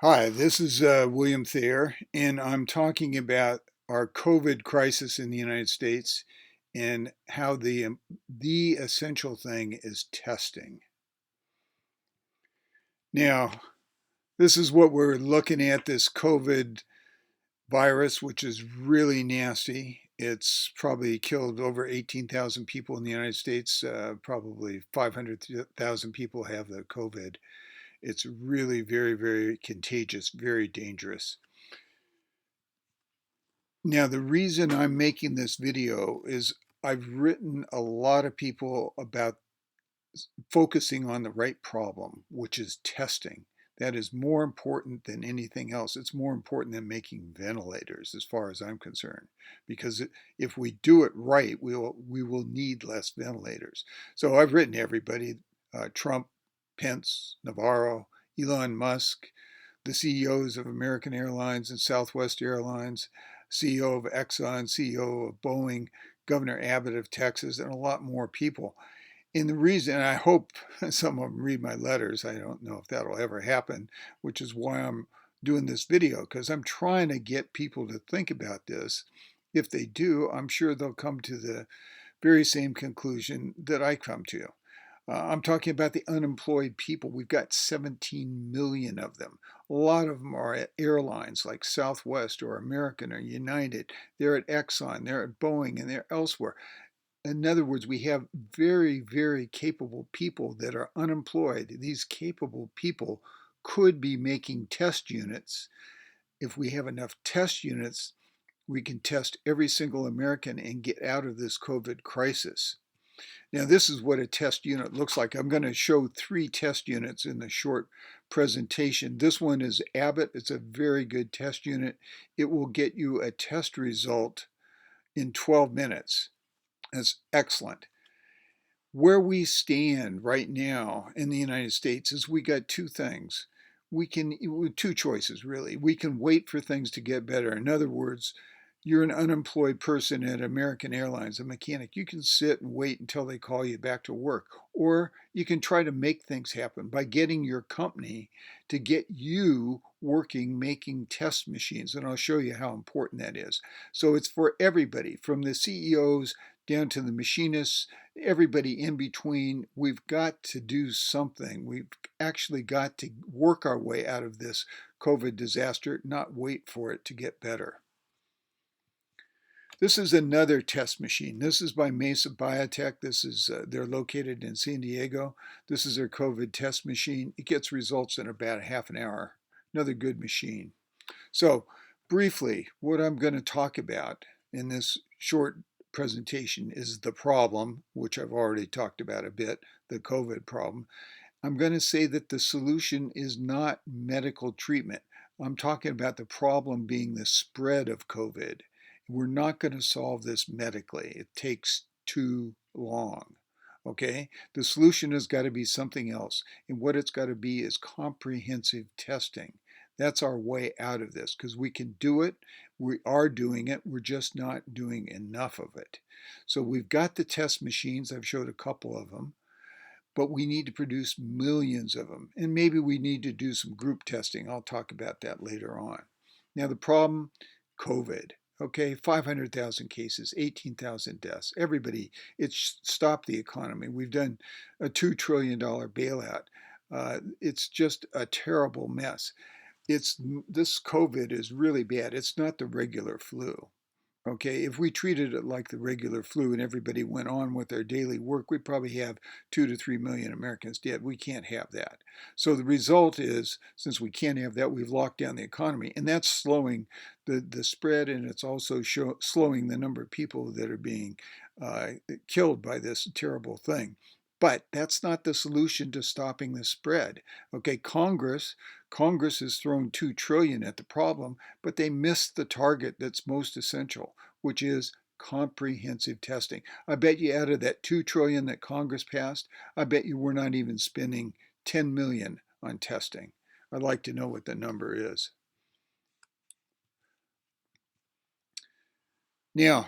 Hi, this is William Thayer, and I'm talking about our COVID crisis in the United States and how the essential thing is testing. Now, this is what we're looking at, this COVID virus, which is really nasty. It's probably killed over 18,000 people in the United States. Probably 500,000 people have the COVID. It's really very, very contagious, very dangerous. Now, the reason I'm making this video is I've written a lot of people about focusing on the right problem, which is testing. That is more important than anything else. It's more important than making ventilators, as far as I'm concerned, because if we do it right, we will need less ventilators. So I've written to everybody: Trump, Pence, Navarro, Elon Musk, the CEOs of American Airlines and Southwest Airlines, CEO of Exxon, CEO of Boeing, Governor Abbott of Texas, and a lot more people. And the reason, and I hope some of them read my letters, I don't know if that'll ever happen, which is why I'm doing this video, because I'm trying to get people to think about this. If they do, I'm sure they'll come to the very same conclusion that I come to. I'm talking about the unemployed people. We've got 17 million of them. A lot of them are at airlines like Southwest or American or United. They're at Exxon, they're at Boeing, and they're elsewhere. In other words, we have very, very capable people that are unemployed. These capable people could be making test units. If we have enough test units, we can test every single American and get out of this COVID crisis. Now, this is what a test unit looks like. I'm going to show 3 test units in the short presentation. This one is Abbott. It's a very good test unit. It will get you a test result in 12 minutes. That's excellent. Where we stand right now in the United States is we got two things. We can, two choices really. We can wait for things to get better. In other words, you're an unemployed person at American Airlines, a mechanic. You can sit and wait until they call you back to work. Or you can try to make things happen by getting your company to get you working making test machines. And I'll show you how important that is. So it's for everybody, from the CEOs down to the machinists, everybody in between. We've got to do something. We've actually got to work our way out of this COVID disaster, not wait for it to get better. This is another test machine. This is by Mesa Biotech. They're located in San Diego. This is their COVID test machine. It gets results in about a half an hour. Another good machine. So briefly, what I'm going to talk about in this short presentation is the problem, which I've already talked about a bit, the COVID problem. I'm going to say that the solution is not medical treatment. I'm talking about the problem being the spread of COVID. We're not going to solve this medically. It takes too long. Okay? The solution has got to be something else. And what it's got to be is comprehensive testing. That's our way out of this, because we can do it. We are doing it. We're just not doing enough of it. So we've got the test machines. I've showed a couple of them, but we need to produce millions of them. And maybe we need to do some group testing. I'll talk about that later on. Now, the problem, COVID. Okay, 500,000 cases, 18,000 deaths. Everybody, it's stopped the economy. We've done a $2 trillion bailout. It's just a terrible mess. This COVID is really bad. It's not the regular flu. Okay, if we treated it like the regular flu and everybody went on with their daily work, we'd probably have 2 to 3 million Americans dead. We can't have that. So the result is, since we can't have that, we've locked down the economy, and that's slowing the spread, and it's also slowing the number of people that are being killed by this terrible thing. But that's not the solution to stopping the spread. Okay, Congress has thrown 2 trillion at the problem, but they missed the target that's most essential, which is comprehensive testing. I bet you out of that 2 trillion that Congress passed, I bet you we're not even spending 10 million on testing. I'd like to know what the number is. Now,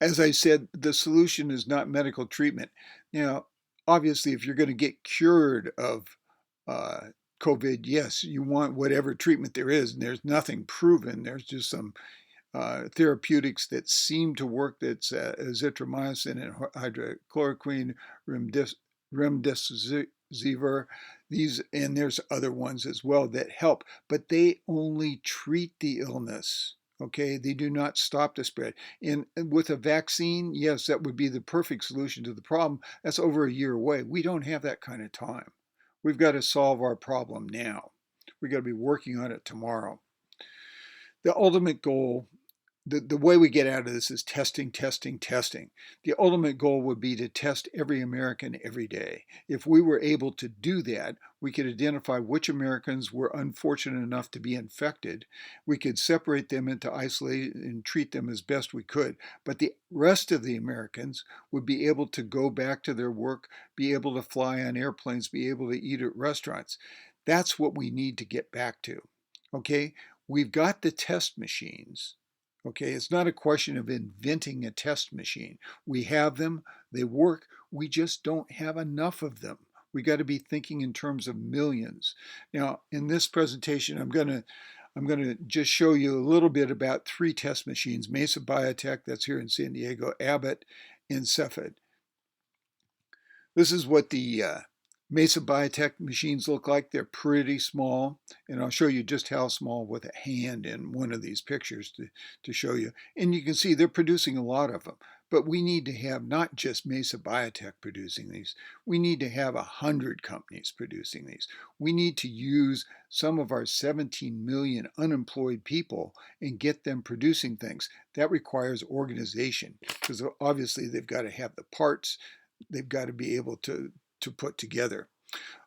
as I said, the solution is not medical treatment. Now, obviously, if you're going to get cured of COVID, yes, you want whatever treatment there is, and there's nothing proven. There's just some therapeutics that seem to work. That's azithromycin and hydrochloroquine, remdesivir. These, and there's other ones as well that help, but they only treat the illness. Okay, they do not stop the spread. And with a vaccine, yes, that would be the perfect solution to the problem. That's over a year away. We don't have that kind of time. We've got to solve our problem now. We've got to be working on it tomorrow. The ultimate goal, the way we get out of this is testing, testing, testing. The ultimate goal would be to test every American every day. If we were able to do that, we could identify which Americans were unfortunate enough to be infected. We could separate them into isolate and treat them as best we could. But the rest of the Americans would be able to go back to their work, be able to fly on airplanes, be able to eat at restaurants. That's what we need to get back to. Okay, we've got the test machines. Okay, it's not a question of inventing a test machine. We have them, they work, we just don't have enough of them. We got to be thinking in terms of millions. Now, in this presentation, I'm going to just show you a little bit about 3 test machines: Mesa Biotech, that's here in San Diego, Abbott, and Cepheid. This is what the Mesa Biotech machines look like. They're pretty small, and I'll show you just how small with a hand in one of these pictures to show you. And you can see they're producing a lot of them. But we need to have not just Mesa Biotech producing these. We need to have 100 companies producing these. We need to use some of our 17 million unemployed people and get them producing things. That requires organization, because obviously they've got to have the parts. They've got to be able to put together.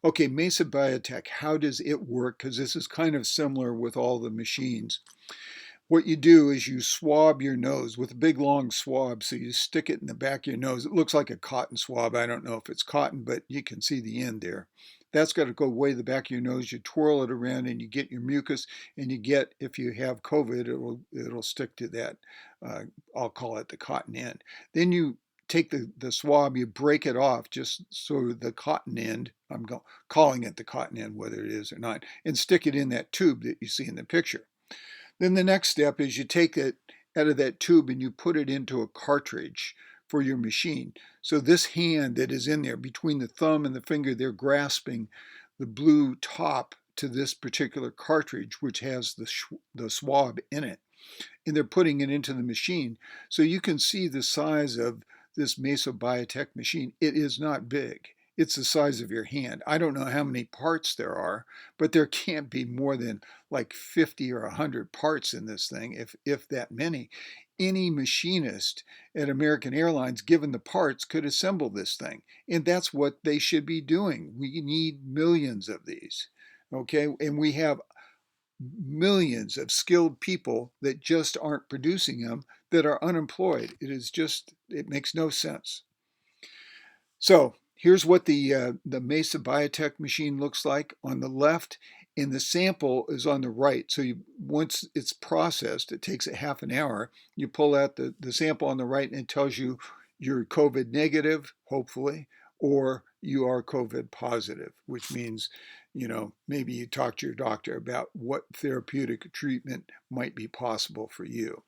Okay, Mesa Biotech, how does it work? Because this is kind of similar with all the machines. What you do is you swab your nose with a big long swab. So you stick it in the back of your nose. It looks like a cotton swab. I don't know if it's cotton, but you can see the end there. That's got to go way the back of your nose. You twirl it around and you get your mucus, and you get, if you have COVID, it'll stick to that. I'll call it the cotton end. Then you take the swab, you break it off just so the cotton end, I'm calling it the cotton end whether it is or not, and stick it in that tube that you see in the picture. Then the next step is you take it out of that tube and you put it into a cartridge for your machine. So this hand that is in there between the thumb and the finger, they're grasping the blue top to this particular cartridge, which has the swab in it. And they're putting it into the machine. So you can see the size of this Mesa Biotech machine. It is not big. It's the size of your hand. I don't know how many parts there are, but there can't be more than like 50 or 100 parts in this thing, if that many. Any machinist at American Airlines, given the parts, could assemble this thing. And that's what they should be doing. We need millions of these. Okay, and we have millions of skilled people that just aren't producing them, that are unemployed. It makes no sense. So here's what the Mesa Biotech machine looks like on the left, and the sample is on the right. So once it's processed, it takes a half an hour. You pull out the sample on the right, and it tells you you're COVID negative, hopefully, or you are COVID positive, which means, maybe you talk to your doctor about what therapeutic treatment might be possible for you.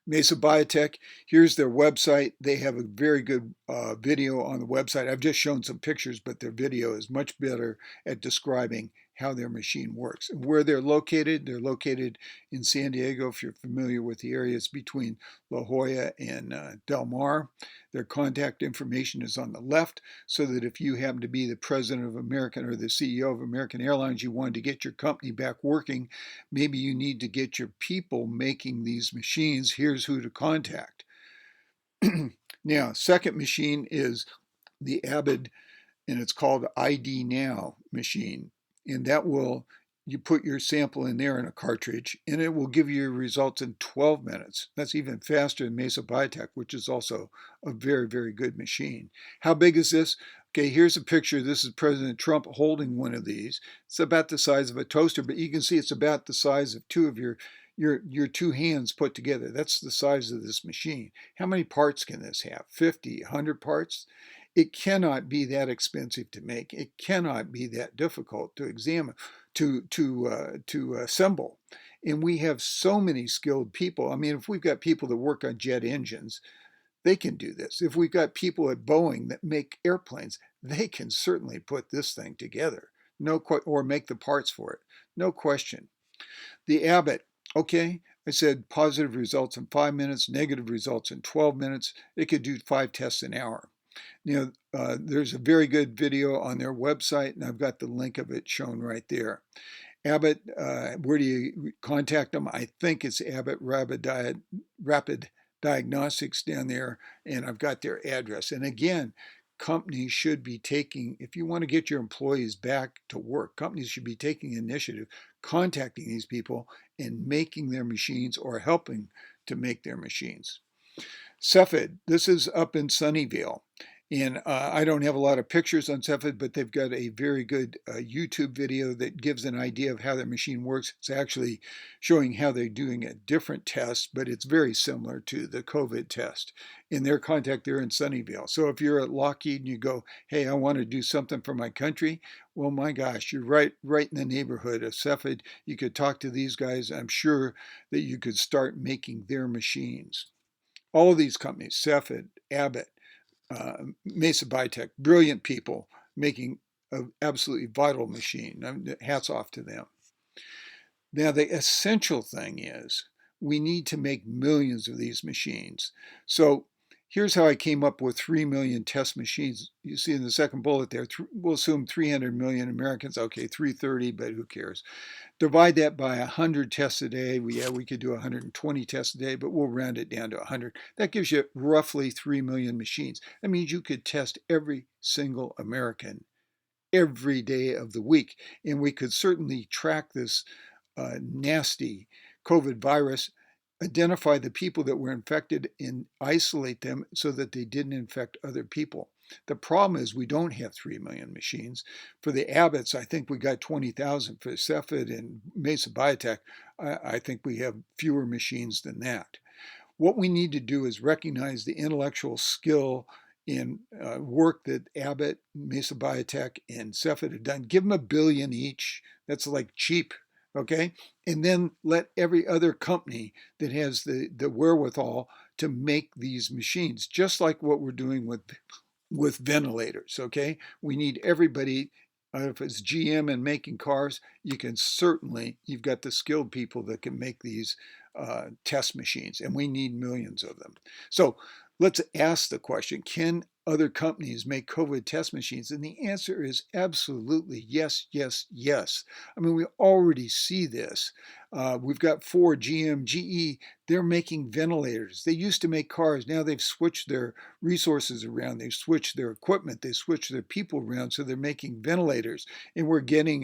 Mesa Biotech, here's their website. They have a very good video on the website. I've just shown some pictures, but their video is much better at describing how their machine works. And where they're located in San Diego. If you're familiar with the area, it's between La Jolla and Del Mar. Their contact information is on the left, so that if you happen to be the president of American or the CEO of American Airlines, you wanted to get your company back working, maybe you need to get your people making these machines, here's who to contact. Now, second machine is the Abbott, and it's called ID Now machine. And you put your sample in there in a cartridge, and it will give you your results in 12 minutes. That's even faster than Mesa Biotech, which is also a very, very good machine. How big is this? Okay, here's a picture. This is President Trump holding one of these. It's about the size of a toaster, but you can see it's about the size of two of your two hands put together. That's the size of this machine. How many parts can this have? 50, 100 parts? It cannot be that expensive to make. It cannot be that difficult to examine, to assemble. And we have so many skilled people. I mean, if we've got people that work on jet engines, they can do this. If we've got people at Boeing that make airplanes, they can certainly put this thing together. Or make the parts for it. No question. The Abbott, okay, I said positive results in 5 minutes, negative results in 12 minutes. It could do 5 tests an hour. There's a very good video on their website, and I've got the link of it shown right there. Abbott, where do you contact them? I think it's Abbott Rapid Diagnostics down there, and I've got their address. And again, companies should be taking, if you want to get your employees back to work, companies should be taking initiative, contacting these people and making their machines or helping to make their machines. Cepheid, this is up in Sunnyvale. And I don't have a lot of pictures on Cepheid, but they've got a very good YouTube video that gives an idea of how their machine works. It's actually showing how they're doing a different test, but it's very similar to the COVID test. In their contact, they're in Sunnyvale. So if you're at Lockheed and you go, hey, I want to do something for my country, well, my gosh, you're right in the neighborhood of Cepheid. You could talk to these guys. I'm sure that you could start making their machines. All of these companies, Cepheid, Abbott, Mesa Biotech, brilliant people making an absolutely vital machine. Hats off to them. Now, the essential thing is we need to make millions of these machines. So here's how I came up with 3 million test machines. You see in the second bullet there, we'll assume 300 million Americans. Okay, 330, but who cares? Divide that by 100 tests a day. We could do 120 tests a day, but we'll round it down to 100. That gives you roughly 3 million machines. That means you could test every single American every day of the week. And we could certainly track this nasty COVID virus, identify the people that were infected and isolate them so that they didn't infect other people. The problem is we don't have 3 million machines. For the Abbotts, I think we got 20,000. For Cepheid and Mesa Biotech, I think we have fewer machines than that. What we need to do is recognize the intellectual skill in work that Abbott, Mesa Biotech, and Cepheid have done. Give them $1 billion each. That's like cheap, okay? And then let every other company that has the wherewithal to make these machines, just like what we're doing with ventilators, okay? We need everybody. If it's GM and making cars, you've got the skilled people that can make these test machines, and we need millions of them. So let's ask the question, can other companies make COVID test machines? And the answer is absolutely yes, yes, yes. I mean, we already see this. We've got Ford, GM, GE, they're making ventilators. They used to make cars. Now they've switched their resources around. They've switched their equipment. They've switched their people around. So they're making ventilators. And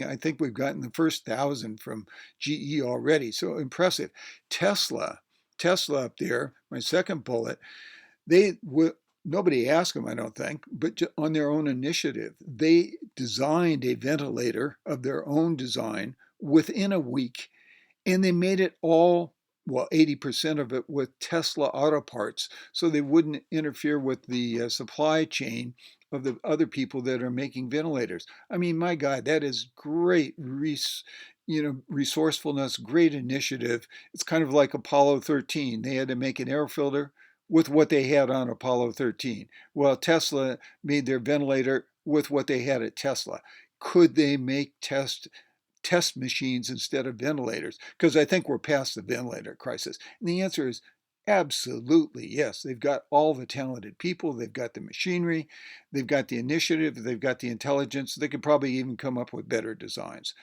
I think we've gotten the first 1,000 from GE already. So impressive. Tesla up there, my second bullet, nobody asked them, I don't think, but on their own initiative, they designed a ventilator of their own design within a week, and they made it all, well, 80% of it with Tesla auto parts, so they wouldn't interfere with the supply chain of the other people that are making ventilators. I mean, my God, that is great resourcefulness, great initiative. It's kind of like Apollo 13. They had to make an air filter with what they had on Apollo 13. Well, Tesla made their ventilator with what they had at Tesla. Could they make test machines instead of ventilators? Because I think we're past the ventilator crisis. And the answer is absolutely yes. They've got all the talented people. They've got the machinery. They've got the initiative. They've got the intelligence. They could probably even come up with better designs.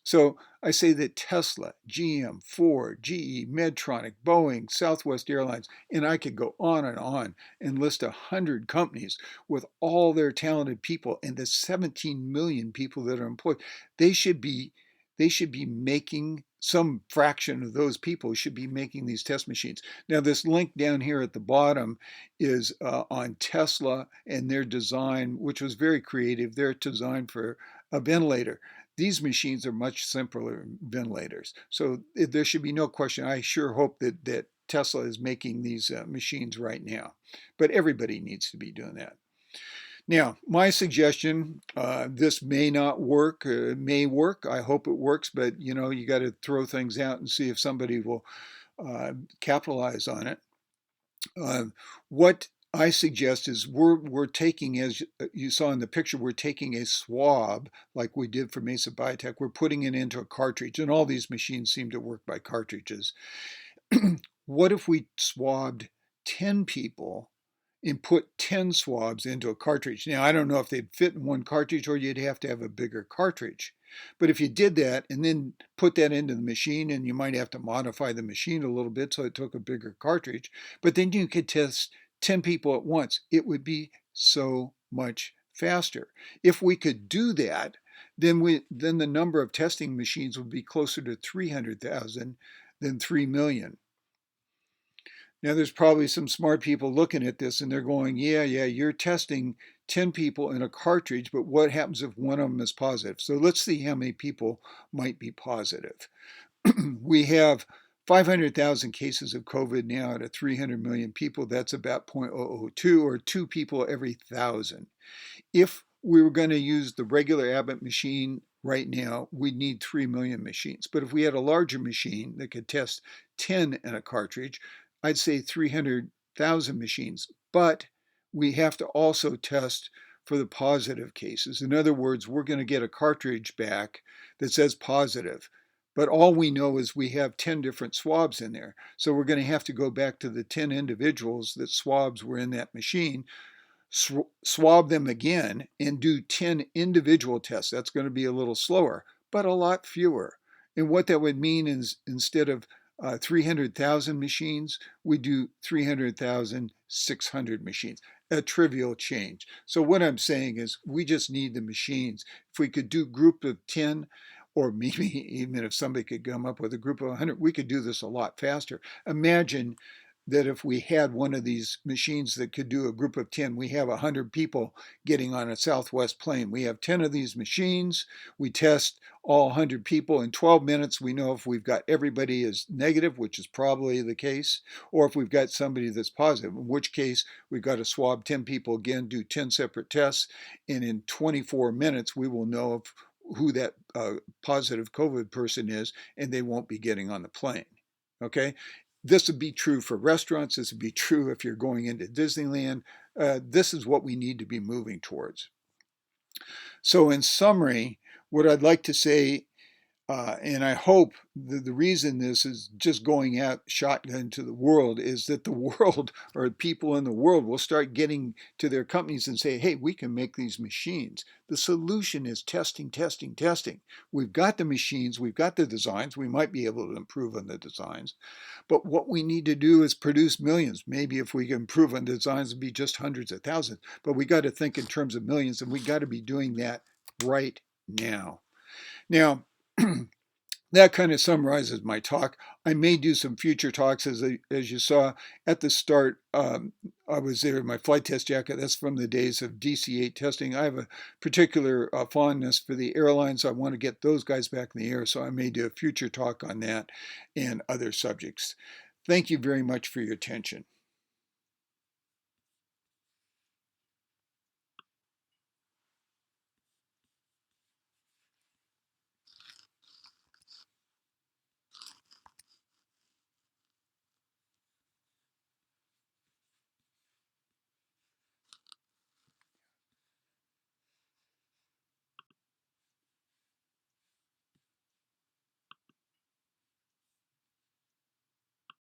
So I say that Tesla, GM, Ford, GE, Medtronic, Boeing, Southwest Airlines, and I could go on and list 100 companies with all their talented people and the 17 million people that are employed. They should be making, some fraction of those people should be making these test machines. Now, this link down here at the bottom is on Tesla and their design, which was very creative. Their design for a ventilator. These machines are much simpler ventilators. So there should be no question. I sure hope that Tesla is making these machines right now. But everybody needs to be doing that. Now, my suggestion, this may not work, it may work. I hope it works, but you know, you got to throw things out and see if somebody will capitalize on it. Uh, what I suggest is we're taking, as you saw in the picture, we're taking a swab like we did for Mesa Biotech. We're putting it into a cartridge, and all these machines seem to work by cartridges. What if we swabbed 10 people and put 10 swabs into a cartridge? Now, I don't know if they'd fit in one cartridge or you'd have to have a bigger cartridge. But if you did that and then put that into the machine, and you might have to modify the machine a little bit so it took a bigger cartridge, but then you could test 10 people at once, it would be so much faster. If we could do that, then the number of testing machines would be closer to 300,000 than 3 million. Now, there's probably some smart people looking at this and they're going, yeah, you're testing 10 people in a cartridge, but what happens if one of them is positive? So let's see how many people might be positive. We have 500,000 cases of COVID now out of 300 million people. That's about 0.002 or 2 people every 1,000. If we were going to use the regular Abbott machine right now, we'd need 3 million machines. But if we had a larger machine that could test 10 in a cartridge, I'd say 300,000 machines. But we have to also test for the positive cases. In other words, we're going to get a cartridge back that says positive. But all we know is we have 10 different swabs in there. So we're going to have to go back to the 10 individuals that swabs were in that machine, swab them again, and do 10 individual tests. That's going to be a little slower, but a lot fewer. And what that would mean is instead of 300,000 machines, we do 300,600 machines. A trivial change. So what I'm saying is we just need the machines. If we could do group of 10, or maybe even if somebody could come up with a group of 100, we could do this a lot faster. Imagine that if we had one of these machines that could do a group of 10, we have 100 people getting on a Southwest plane. We have 10 of these machines. We test all 100 people. In 12 minutes, we know if we've got everybody is negative, which is probably the case, or if we've got somebody that's positive, in which case we've got to swab 10 people again, do 10 separate tests, and in 24 minutes, we will know who that positive COVID person is, and they won't be getting on the plane. Okay? This would be true for restaurants. This would be true if you're going into Disneyland. This is what we need to be moving towards. So, in summary, what I'd like to say, and I hope the reason this is just going out shotgun to the world is that the world or people in the world will start getting to their companies and say, hey, we can make these machines. The solution is testing, testing, testing. We've got the machines, we've got the designs, we might be able to improve on the designs. But what we need to do is produce millions. Maybe if we can improve on designs, it'd be just hundreds of thousands. But we got to think in terms of millions, and we got to be doing that right now. Now, that kind of summarizes my talk. I may do some future talks, as you saw at the start. I was there in my flight test jacket. That's from the days of DC-8 testing. I have a particular fondness for the airlines. I want to get those guys back in the air, so I may do a future talk on that and other subjects. Thank you very much for your attention.